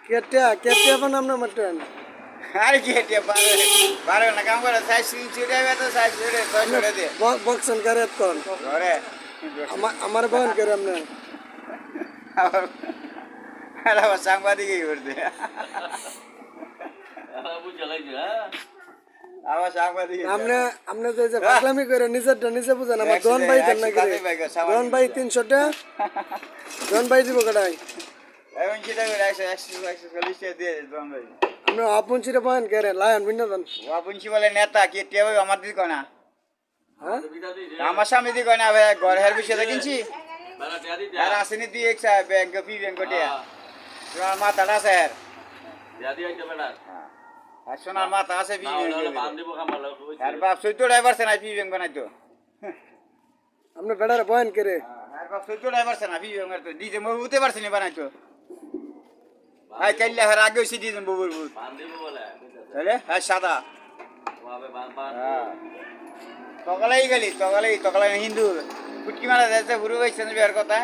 কেতিয়া বানাম না মটন আর কি এটা বারে না কাম করে সাইজ চিড়ে তো সাইজ চিড়ে তো ছড়ে দে বক্সন করে কোন ঘরে আমার বহন করে আমরা আবার সাংবাদিকই করতে আবার সাংবাদিক আপনি যে পাগলামি করে নিজেরটা নিজে বুঝেন আমার দন ভাই দেন না করে দন ভাই 300 টাকা দন ভাই দিব কটাই এখন সেটা করে 140 টাকা দিয়ে দন ভাই আপনি আপন চিরে বহন করে লায়ন বিনোদন ওয়াপুনছি বলে নেতা কি টেবে আমার দিক না হ্যাঁ আমার সামনে দিক না ভাই ঘরের বিষয়ে কিনছি আর আসেনি দিয়ে এক ব্যাংক পি ব্যাংক টিয়া তোমার মাথাটা স্যার আর সোনার মাথা আছে পি ব্যাংক আর বাপ 14 ড্রাইভার সে না পি ব্যাংক বানাইতো আপনি বেড়ারে বহন করে আর বাপ 14 ড্রাইভার সে না পি ব্যাংক তো ডিজে মো উঠতে পারছ না বানাইতো আই কাইলে হার আগে হইছে ডিজে ববুর বুত তাহলে আর সাদা তগলাই গেলি তগলাই হিন্দু ফুটকি মারা যাচ্ছে পুরো বাইছে বিয়ার কথা